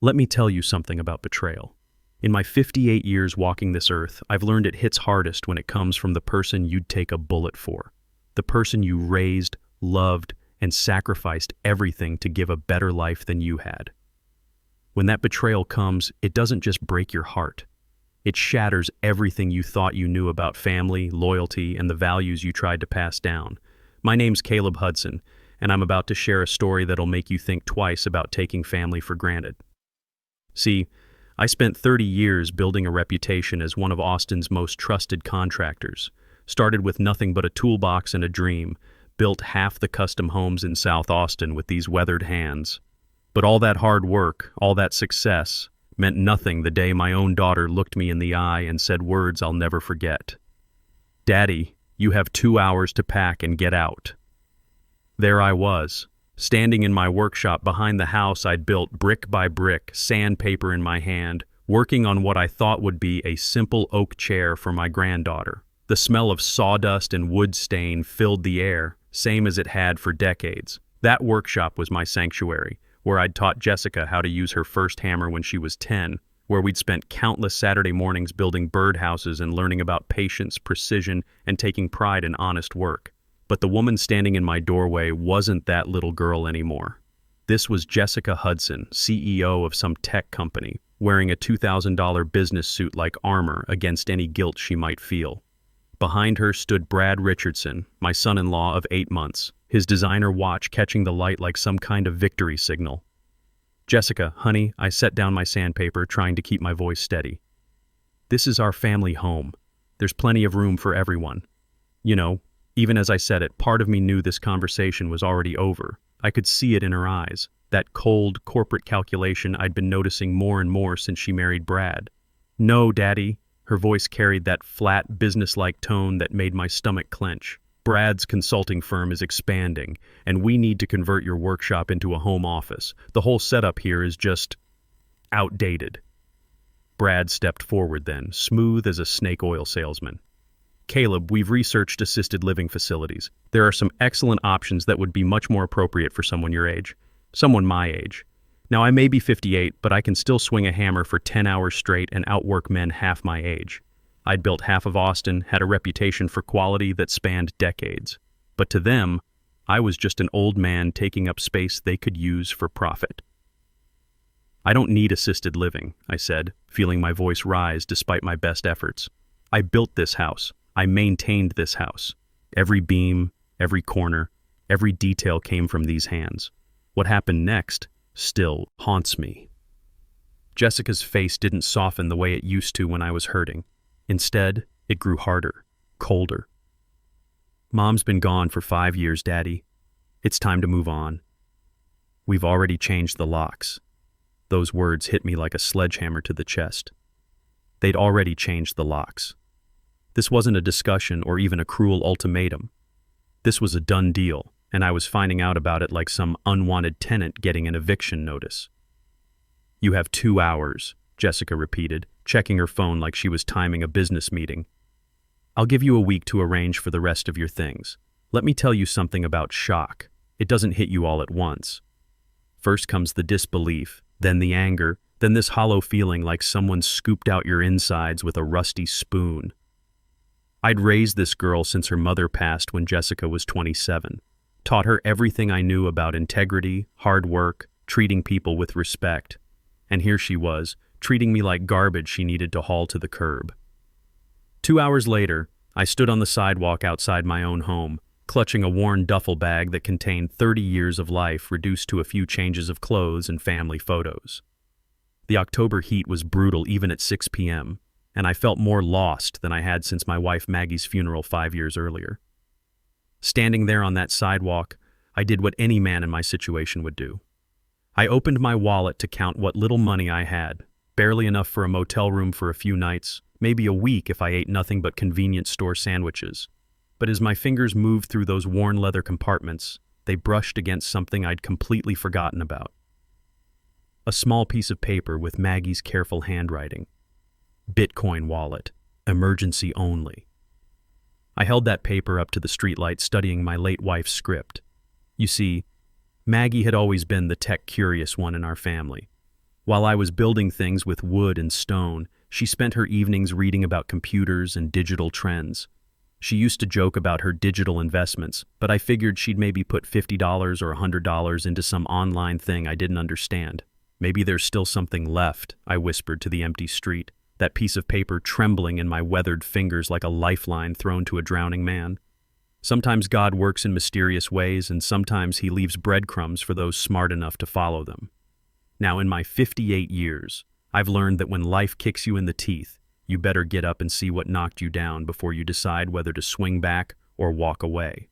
Let me tell you something about betrayal. In my 58 years walking this earth, I've learned it hits hardest when it comes from the person you'd take a bullet for. The person you raised, loved, and sacrificed everything to give a better life than you had. When that betrayal comes, it doesn't just break your heart. It shatters everything you thought you knew about family, loyalty, and the values you tried to pass down. My name's Caleb Hudson, and I'm about to share a story that'll make you think twice about taking family for granted. See, I spent 30 years building a reputation as one of Austin's most trusted contractors. Started with nothing but a toolbox and a dream, built half the custom homes in South Austin with these weathered hands. But all that hard work, all that success, meant nothing the day my own daughter looked me in the eye and said words I'll never forget. "Daddy, you have 2 hours to pack and get out." There I was, standing in my workshop behind the house I'd built brick by brick, sandpaper in my hand, working on what I thought would be a simple oak chair for my granddaughter. The smell of sawdust and wood stain filled the air, same as it had for decades. That workshop was my sanctuary, where I'd taught Jessica how to use her first hammer when she was 10, where we'd spent countless Saturday mornings building birdhouses and learning about patience, precision, and taking pride in honest work. But the woman standing in my doorway wasn't that little girl anymore. This was Jessica Hudson, CEO of some tech company, wearing a $2,000 business suit like armor against any guilt she might feel. Behind her stood Brad Richardson, my son-in-law of 8 months, his designer watch catching the light like some kind of victory signal. "Jessica, honey," I set down my sandpaper, trying to keep my voice steady. "This is our family home. There's plenty of room for everyone." You know, even as I said it, part of me knew this conversation was already over. I could see it in her eyes, that cold, corporate calculation I'd been noticing more and more since she married Brad. "No, Daddy." Her voice carried that flat, business-like tone that made my stomach clench. "Brad's consulting firm is expanding, and we need to convert your workshop into a home office. The whole setup here is just outdated." Brad stepped forward then, smooth as a snake oil salesman. "Caleb, we've researched assisted living facilities. There are some excellent options that would be much more appropriate for someone your age. Someone my age. Now, I may be 58, but I can still swing a hammer for 10 hours straight and outwork men half my age. I'd built half of Austin, had a reputation for quality that spanned decades. But to them, I was just an old man taking up space they could use for profit." "I don't need assisted living," I said, feeling my voice rise despite my best efforts. "I built this house. I maintained this house. Every beam, every corner, every detail came from these hands. What happened next still haunts me." Jessica's face didn't soften the way it used to when I was hurting. Instead, it grew harder, colder. "Mom's been gone for 5 years, Daddy. It's time to move on. We've already changed the locks." Those words hit me like a sledgehammer to the chest. They'd already changed the locks. This wasn't a discussion or even a cruel ultimatum. This was a done deal, and I was finding out about it like some unwanted tenant getting an eviction notice. "You have 2 hours, Jessica repeated, checking her phone like she was timing a business meeting. "I'll give you a week to arrange for the rest of your things. Let me tell you something about shock. It doesn't hit you all at once. First comes the disbelief, then the anger, then this hollow feeling like someone scooped out your insides with a rusty spoon. I'd raised this girl since her mother passed when Jessica was 27, taught her everything I knew about integrity, hard work, treating people with respect. And here she was, treating me like garbage she needed to haul to the curb. 2 hours later, I stood on the sidewalk outside my own home, clutching a worn duffel bag that contained 30 years of life reduced to a few changes of clothes and family photos. The October heat was brutal even at 6 p.m., and I felt more lost than I had since my wife Maggie's funeral 5 years earlier. Standing there on that sidewalk, I did what any man in my situation would do. I opened my wallet to count what little money I had, barely enough for a motel room for a few nights, maybe a week if I ate nothing but convenience store sandwiches. But as my fingers moved through those worn leather compartments, they brushed against something I'd completely forgotten about. A small piece of paper with Maggie's careful handwriting. Bitcoin wallet, emergency only. I held that paper up to the streetlight, studying my late wife's script. You see, Maggie had always been the tech-curious one in our family. While I was building things with wood and stone, she spent her evenings reading about computers and digital trends. She used to joke about her digital investments, but I figured she'd maybe put $50 or $100 into some online thing I didn't understand. Maybe there's still something left, I whispered to the empty street, that piece of paper trembling in my weathered fingers like a lifeline thrown to a drowning man. Sometimes God works in mysterious ways, and sometimes he leaves breadcrumbs for those smart enough to follow them. Now, in my 58 years, I've learned that when life kicks you in the teeth, you better get up and see what knocked you down before you decide whether to swing back or walk away.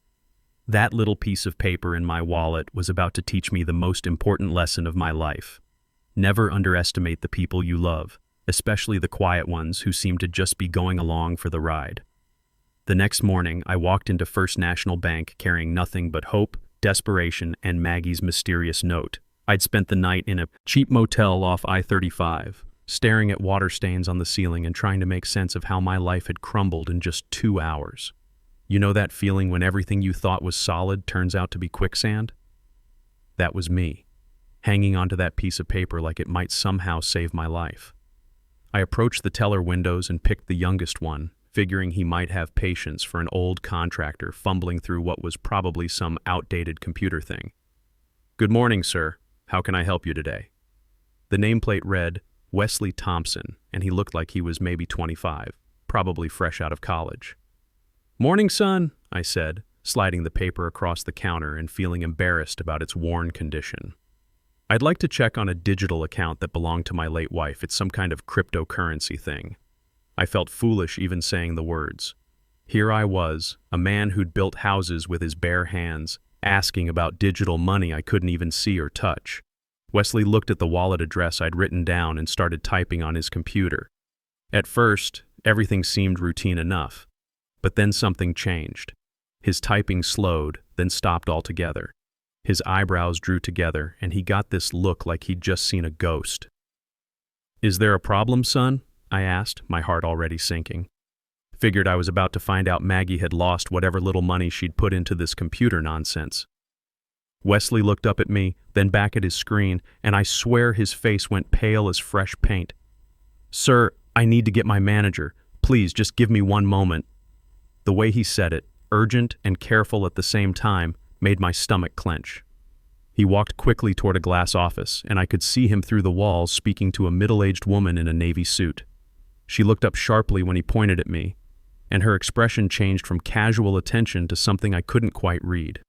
That little piece of paper in my wallet was about to teach me the most important lesson of my life. Never underestimate the people you love, especially the quiet ones who seem to just be going along for the ride. The next morning, I walked into First National Bank carrying nothing but hope, desperation, and Maggie's mysterious note. I'd spent the night in a cheap motel off I-35, staring at water stains on the ceiling and trying to make sense of how my life had crumbled in just 2 hours. You know that feeling when everything you thought was solid turns out to be quicksand? That was me, hanging onto that piece of paper like it might somehow save my life. I approached the teller windows and picked the youngest one, figuring he might have patience for an old contractor fumbling through what was probably some outdated computer thing. "Good morning, sir. How can I help you today?" The nameplate read, Wesley Thompson, and he looked like he was maybe 25, probably fresh out of college. "Morning, son," I said, sliding the paper across the counter and feeling embarrassed about its worn condition. "I'd like to check on a digital account that belonged to my late wife. It's some kind of cryptocurrency thing." I felt foolish even saying the words. Here I was, a man who'd built houses with his bare hands, asking about digital money I couldn't even see or touch. Wesley looked at the wallet address I'd written down and started typing on his computer. At first, everything seemed routine enough, but then something changed. His typing slowed, then stopped altogether. His eyebrows drew together, and he got this look like he'd just seen a ghost. "Is there a problem, son?" I asked, my heart already sinking. Figured I was about to find out Maggie had lost whatever little money she'd put into this computer nonsense. Wesley looked up at me, then back at his screen, and I swear his face went pale as fresh paint. "Sir, I need to get my manager. Please, just give me one moment." The way he said it, urgent and careful at the same time, made my stomach clench. He walked quickly toward a glass office, and I could see him through the walls speaking to a middle-aged woman in a navy suit. She looked up sharply when he pointed at me, and her expression changed from casual attention to something I couldn't quite read.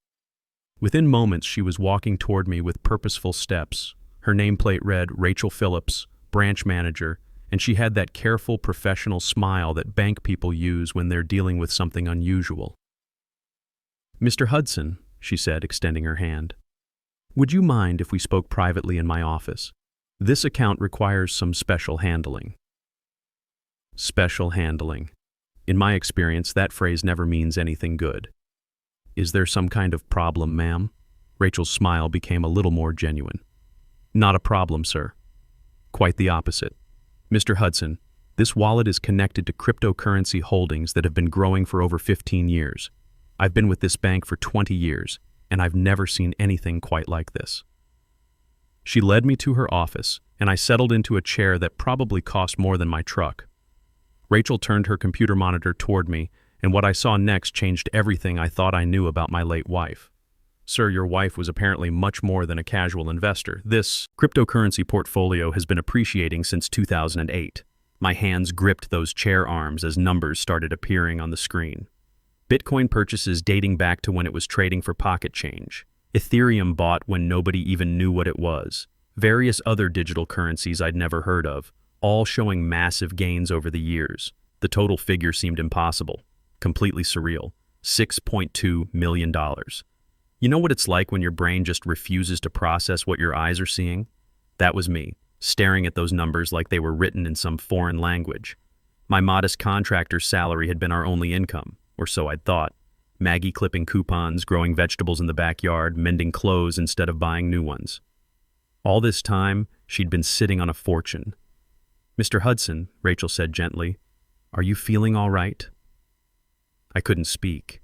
Within moments, she was walking toward me with purposeful steps. Her nameplate read Rachel Phillips, branch manager, and she had that careful, professional smile that bank people use when they're dealing with something unusual. "Mr. Hudson," she said, extending her hand, "would you mind if we spoke privately in my office? This account requires some special handling." Special handling. In my experience, that phrase never means anything good. "Is there some kind of problem, ma'am?" Rachel's smile became a little more genuine. "Not a problem, sir. Quite the opposite. Mr. Hudson, this wallet is connected to cryptocurrency holdings that have been growing for over 15 years. I've been with this bank for 20 years, and I've never seen anything quite like this." She led me to her office, and I settled into a chair that probably cost more than my truck. Rachel turned her computer monitor toward me, and what I saw next changed everything I thought I knew about my late wife. "Sir, your wife was apparently much more than a casual investor. This cryptocurrency portfolio has been appreciating since 2008. My hands gripped those chair arms as numbers started appearing on the screen. Bitcoin purchases dating back to when it was trading for pocket change. Ethereum bought when nobody even knew what it was. Various other digital currencies I'd never heard of, all showing massive gains over the years. The total figure seemed impossible, completely surreal. $6.2 million. You know what it's like when your brain just refuses to process what your eyes are seeing? That was me, staring at those numbers like they were written in some foreign language. My modest contractor's salary had been our only income, or so I'd thought. Maggie clipping coupons, growing vegetables in the backyard, mending clothes instead of buying new ones. All this time, she'd been sitting on a fortune. "Mr. Hudson," Rachel said gently, "are you feeling all right?" I couldn't speak,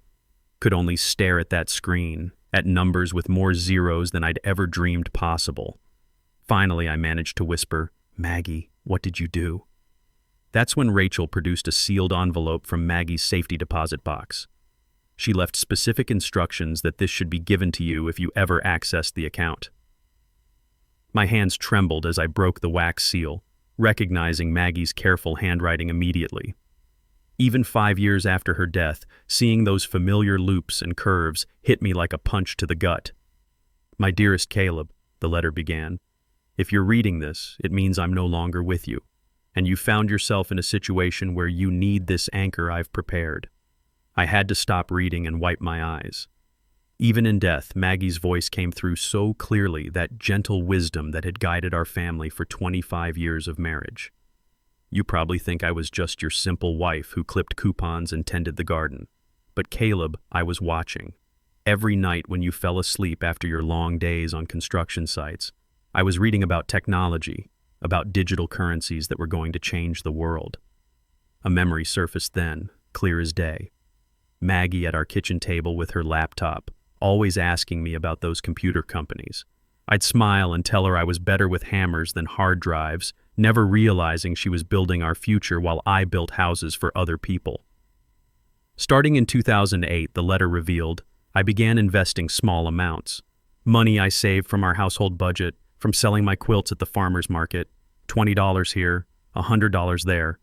could only stare at that screen, at numbers with more zeros than I'd ever dreamed possible. Finally, I managed to whisper, "Maggie, what did you do?" That's when Rachel produced a sealed envelope from Maggie's safety deposit box. She left specific instructions that this should be given to you if you ever accessed the account. My hands trembled as I broke the wax seal, recognizing Maggie's careful handwriting immediately. Even 5 years after her death, seeing those familiar loops and curves hit me like a punch to the gut. "My dearest Caleb," the letter began, "if you're reading this, it means I'm no longer with you, and you found yourself in a situation where you need this anchor I've prepared." I had to stop reading and wipe my eyes. Even in death, Maggie's voice came through so clearly, that gentle wisdom that had guided our family for 25 years of marriage. You probably think I was just your simple wife who clipped coupons and tended the garden. But Caleb, I was watching. Every night when you fell asleep after your long days on construction sites, I was reading about technology, about digital currencies that were going to change the world. A memory surfaced then, clear as day. Maggie at our kitchen table with her laptop, always asking me about those computer companies. I'd smile and tell her I was better with hammers than hard drives, never realizing she was building our future while I built houses for other people. Starting in 2008, the letter revealed, I began investing small amounts. Money I saved from our household budget, from selling my quilts at the farmer's market, $20 here, $100 there.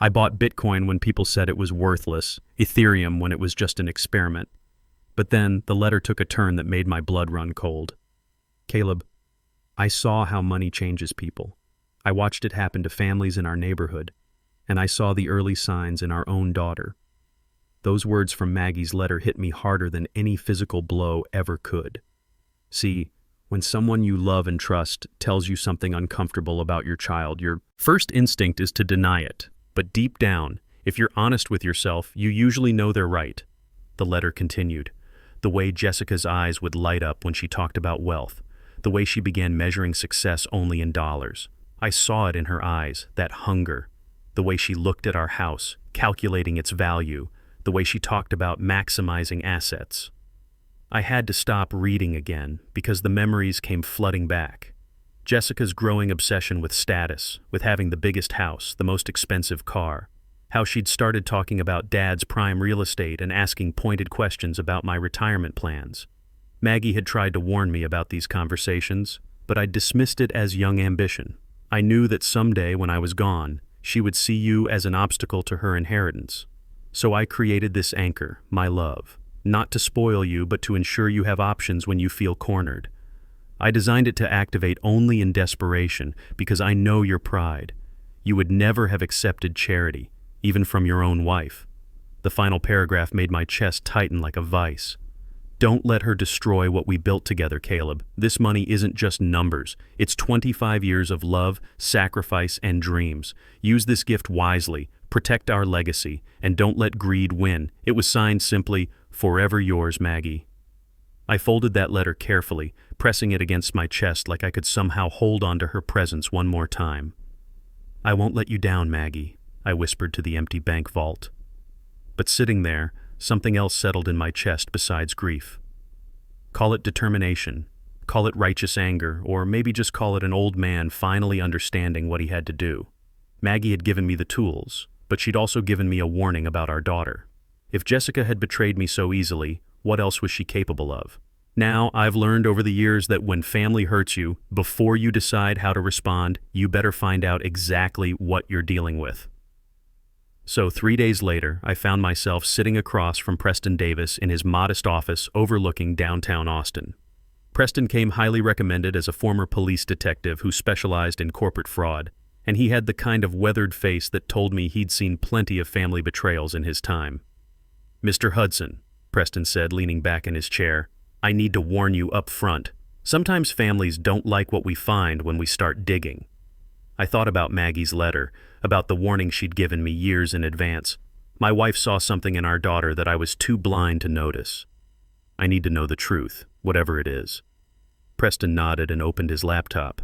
I bought Bitcoin when people said it was worthless, Ethereum when it was just an experiment. But then the letter took a turn that made my blood run cold. Caleb, I saw how money changes people. I watched it happen to families in our neighborhood, and I saw the early signs in our own daughter. Those words from Maggie's letter hit me harder than any physical blow ever could. See, when someone you love and trust tells you something uncomfortable about your child, your first instinct is to deny it. But deep down, if you're honest with yourself, you usually know they're right. The letter continued. The way Jessica's eyes would light up when she talked about wealth, the way she began measuring success only in dollars. I saw it in her eyes, that hunger. The way she looked at our house, calculating its value, the way she talked about maximizing assets. I had to stop reading again because the memories came flooding back. Jessica's growing obsession with status, with having the biggest house, the most expensive car. How she'd started talking about Dad's prime real estate and asking pointed questions about my retirement plans. Maggie had tried to warn me about these conversations, but I dismissed it as young ambition. I knew that someday when I was gone, she would see you as an obstacle to her inheritance. So I created this anchor, my love, not to spoil you, but to ensure you have options when you feel cornered. I designed it to activate only in desperation because I know your pride. You would never have accepted charity, even from your own wife. The final paragraph made my chest tighten like a vice. Don't let her destroy what we built together, Caleb. This money isn't just numbers. It's 25 years of love, sacrifice, and dreams. Use this gift wisely, protect our legacy, and don't let greed win. It was signed simply, "Forever yours, Maggie." I folded that letter carefully, pressing it against my chest like I could somehow hold on to her presence one more time. "I won't let you down, Maggie," I whispered to the empty bank vault. But sitting there, something else settled in my chest besides grief. Call it determination, call it righteous anger, or maybe just call it an old man finally understanding what he had to do. Maggie had given me the tools, but she'd also given me a warning about our daughter. If Jessica had betrayed me so easily, what else was she capable of? Now, I've learned over the years that when family hurts you, before you decide how to respond, you better find out exactly what you're dealing with. So 3 days later, I found myself sitting across from Preston Davis in his modest office overlooking downtown Austin. Preston came highly recommended as a former police detective who specialized in corporate fraud, and he had the kind of weathered face that told me he'd seen plenty of family betrayals in his time. "Mr. Hudson," Preston said, leaning back in his chair, "I need to warn you up front. Sometimes families don't like what we find when we start digging." I thought about Maggie's letter, about the warning she'd given me years in advance. My wife saw something in our daughter that I was too blind to notice. I need to know the truth, whatever it is. Preston nodded and opened his laptop.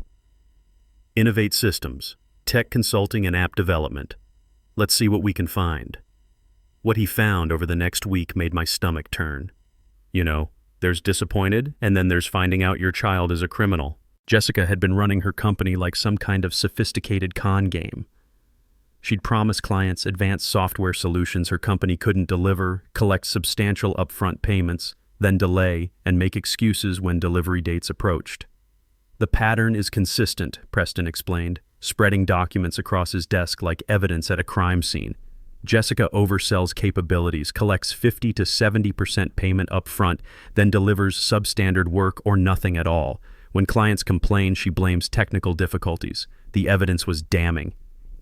"Innovate Systems, Tech Consulting and App Development. Let's see what we can find." What he found over the next week made my stomach turn. You know, there's disappointed, and then there's finding out your child is a criminal. Jessica had been running her company like some kind of sophisticated con game. She'd promise clients advanced software solutions her company couldn't deliver, collect substantial upfront payments, then delay and make excuses when delivery dates approached. The pattern is consistent, Preston explained, spreading documents across his desk like evidence at a crime scene. Jessica oversells capabilities, collects 50 to 70% payment upfront, then delivers substandard work or nothing at all. When clients complain, she blames technical difficulties. The evidence was damning.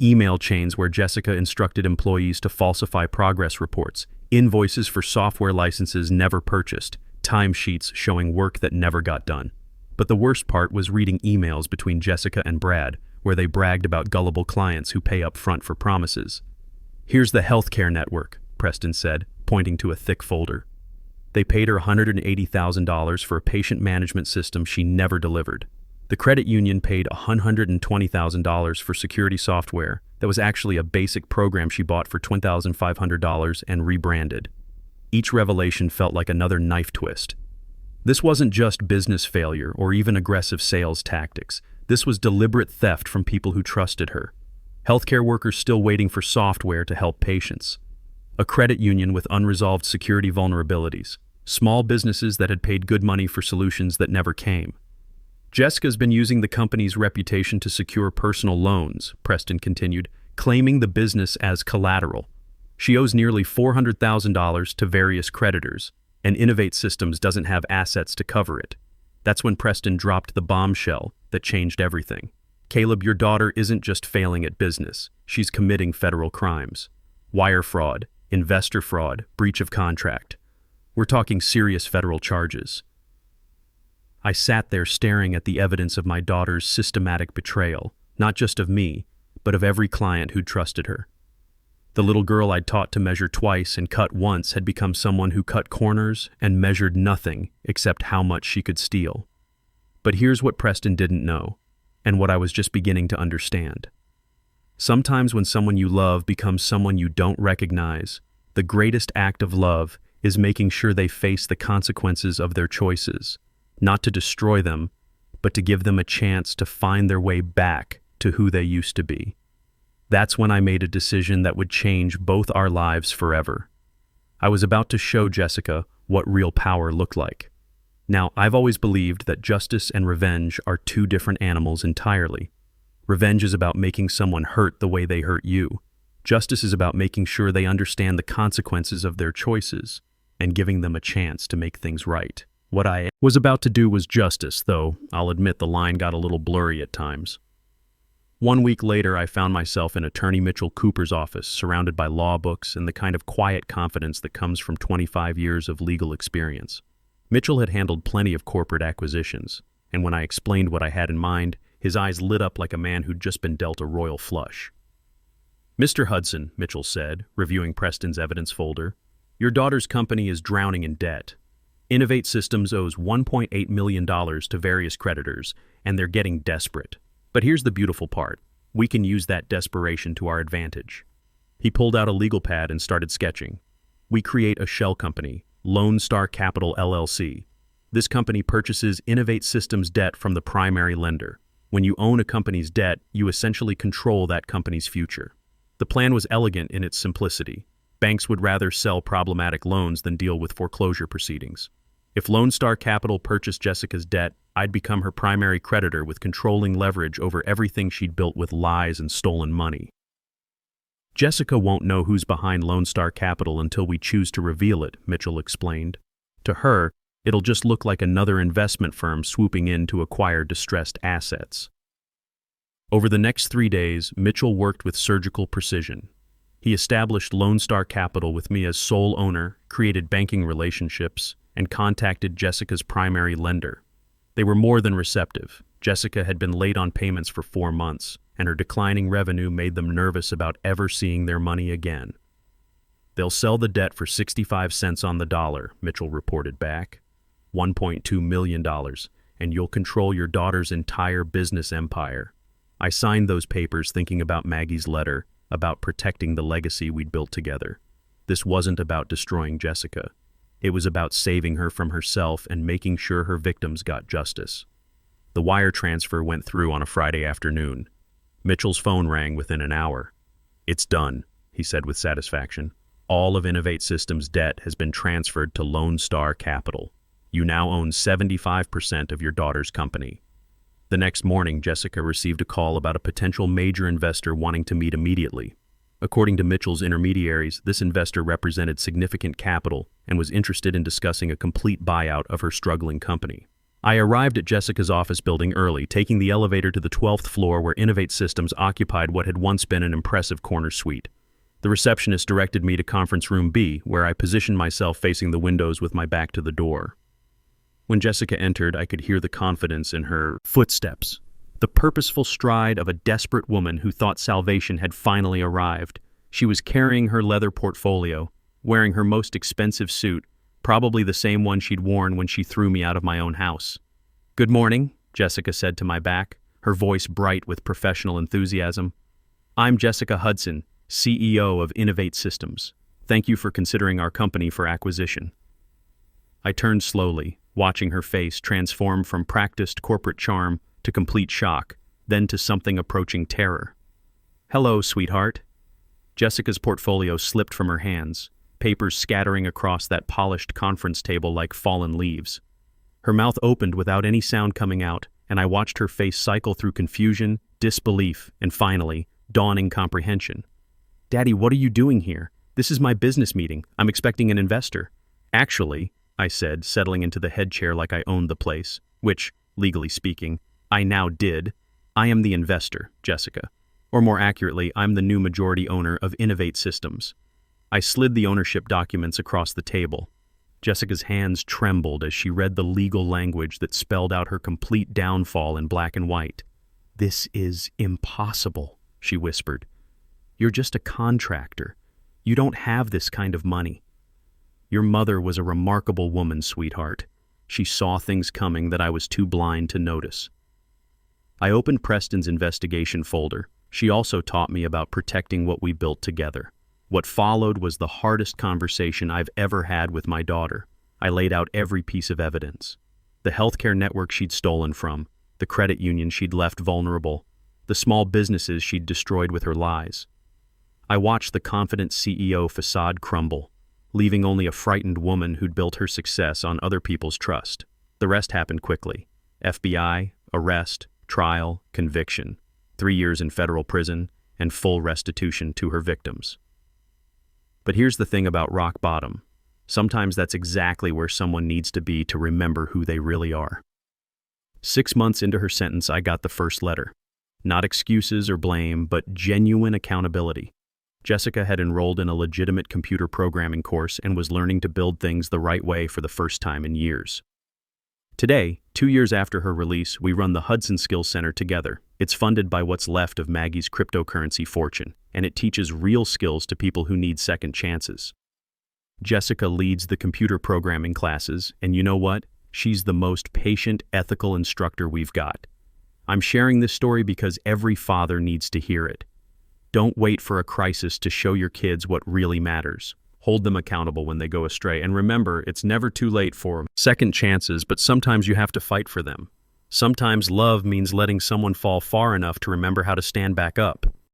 Email chains where Jessica instructed employees to falsify progress reports, invoices for software licenses never purchased, timesheets showing work that never got done. But the worst part was reading emails between Jessica and Brad, where they bragged about gullible clients who pay up front for promises. "Here's the healthcare network," Preston said, pointing to a thick folder. They paid her $180,000 for a patient management system she never delivered. The credit union paid $120,000 for security software that was actually a basic program she bought for $20,500 and rebranded. Each revelation felt like another knife twist. This wasn't just business failure or even aggressive sales tactics. This was deliberate theft from people who trusted her. Healthcare workers still waiting for software to help patients. A credit union with unresolved security vulnerabilities. Small businesses that had paid good money for solutions that never came. Jessica's been using the company's reputation to secure personal loans, Preston continued, claiming the business as collateral. She owes nearly $400,000 to various creditors, and Innovate Systems doesn't have assets to cover it. That's when Preston dropped the bombshell that changed everything. "Caleb, your daughter isn't just failing at business. She's committing federal crimes. Wire fraud, investor fraud, breach of contract. We're talking serious federal charges." I sat there staring at the evidence of my daughter's systematic betrayal, not just of me, but of every client who'd trusted her. The little girl I'd taught to measure twice and cut once had become someone who cut corners and measured nothing except how much she could steal. But here's what Preston didn't know, and what I was just beginning to understand. Sometimes when someone you love becomes someone you don't recognize, the greatest act of love is making sure they face the consequences of their choices, not to destroy them, but to give them a chance to find their way back to who they used to be. That's when I made a decision that would change both our lives forever. I was about to show Jessica what real power looked like. Now, I've always believed that justice and revenge are two different animals entirely. Revenge is about making someone hurt the way they hurt you. Justice is about making sure they understand the consequences of their choices and giving them a chance to make things right. What I was about to do was justice, though I'll admit the line got a little blurry at times. 1 week later, I found myself in Attorney Mitchell Cooper's office, surrounded by law books and the kind of quiet confidence that comes from 25 years of legal experience. Mitchell had handled plenty of corporate acquisitions, and when I explained what I had in mind, his eyes lit up like a man who'd just been dealt a royal flush. "Mr. Hudson," Mitchell said, reviewing Preston's evidence folder, "your daughter's company is drowning in debt. Innovate Systems owes $1.8 million to various creditors, and they're getting desperate. But here's the beautiful part. We can use that desperation to our advantage." He pulled out a legal pad and started sketching. "We create a shell company, Lone Star Capital LLC. This company purchases Innovate Systems debt from the primary lender. When you own a company's debt, you essentially control that company's future." The plan was elegant in its simplicity. Banks would rather sell problematic loans than deal with foreclosure proceedings. If Lone Star Capital purchased Jessica's debt, I'd become her primary creditor with controlling leverage over everything she'd built with lies and stolen money. "Jessica won't know who's behind Lone Star Capital until we choose to reveal it," Mitchell explained. "To her, it'll just look like another investment firm swooping in to acquire distressed assets." Over the next 3 days, Mitchell worked with surgical precision. He established Lone Star Capital with me as sole owner, created banking relationships, and contacted Jessica's primary lender. They were more than receptive. Jessica had been late on payments for 4 months, and her declining revenue made them nervous about ever seeing their money again. "They'll sell the debt for 65 cents on the dollar," Mitchell reported back. $1.2 million, and you'll control your daughter's entire business empire. I signed those papers thinking about Maggie's letter, about protecting the legacy we'd built together. This wasn't about destroying Jessica. It was about saving her from herself and making sure her victims got justice. The wire transfer went through on a Friday afternoon. Mitchell's phone rang within an hour. "It's done," he said with satisfaction. "All of Innovate Systems' debt has been transferred to Lone Star Capital. You now own 75% of your daughter's company." The next morning, Jessica received a call about a potential major investor wanting to meet immediately. According to Mitchell's intermediaries, this investor represented significant capital and was interested in discussing a complete buyout of her struggling company. I arrived at Jessica's office building early, taking the elevator to the 12th floor where Innovate Systems occupied what had once been an impressive corner suite. The receptionist directed me to conference room B, where I positioned myself facing the windows with my back to the door. When Jessica entered, I could hear the confidence in her footsteps, the purposeful stride of a desperate woman who thought salvation had finally arrived. She was carrying her leather portfolio, wearing her most expensive suit, probably the same one she'd worn when she threw me out of my own house. "Good morning," Jessica said to my back, her voice bright with professional enthusiasm. "I'm Jessica Hudson, CEO of Innovate Systems. Thank you for considering our company for acquisition." I turned slowly, watching her face transform from practiced corporate charm to complete shock, then to something approaching terror. "Hello, sweetheart." Jessica's portfolio slipped from her hands, papers scattering across that polished conference table like fallen leaves. Her mouth opened without any sound coming out, and I watched her face cycle through confusion, disbelief, and finally, dawning comprehension. "Daddy, what are you doing here? This is my business meeting. I'm expecting an investor." "Actually," I said, settling into the head chair like I owned the place, which, legally speaking, I now did. "I am the investor, Jessica. Or more accurately, I'm the new majority owner of Innovate Systems." I slid the ownership documents across the table. Jessica's hands trembled as she read the legal language that spelled out her complete downfall in black and white. "This is impossible," she whispered. "You're just a contractor. You don't have this kind of money. Your mother was a remarkable woman, sweetheart. She saw things coming that I was too blind to notice." I opened Preston's investigation folder. She also taught me about protecting what we built together. What followed was the hardest conversation I've ever had with my daughter. I laid out every piece of evidence. The healthcare network she'd stolen from, the credit union she'd left vulnerable, the small businesses she'd destroyed with her lies. I watched the confident CEO facade crumble, leaving only a frightened woman who'd built her success on other people's trust. The rest happened quickly. FBI, arrest, trial, conviction, 3 years in federal prison, and full restitution to her victims. But here's the thing about rock bottom. Sometimes that's exactly where someone needs to be to remember who they really are. 6 months into her sentence, I got the first letter. Not excuses or blame, but genuine accountability. Jessica had enrolled in a legitimate computer programming course and was learning to build things the right way for the first time in years. Today, 2 years after her release, we run the Hudson Skills Center together. It's funded by what's left of Maggie's cryptocurrency fortune, and it teaches real skills to people who need second chances. Jessica leads the computer programming classes, and you know what? She's the most patient, ethical instructor we've got. I'm sharing this story because every father needs to hear it. Don't wait for a crisis to show your kids what really matters. Hold them accountable when they go astray, and remember, it's never too late for second chances, but sometimes you have to fight for them. Sometimes love means letting someone fall far enough to remember how to stand back up.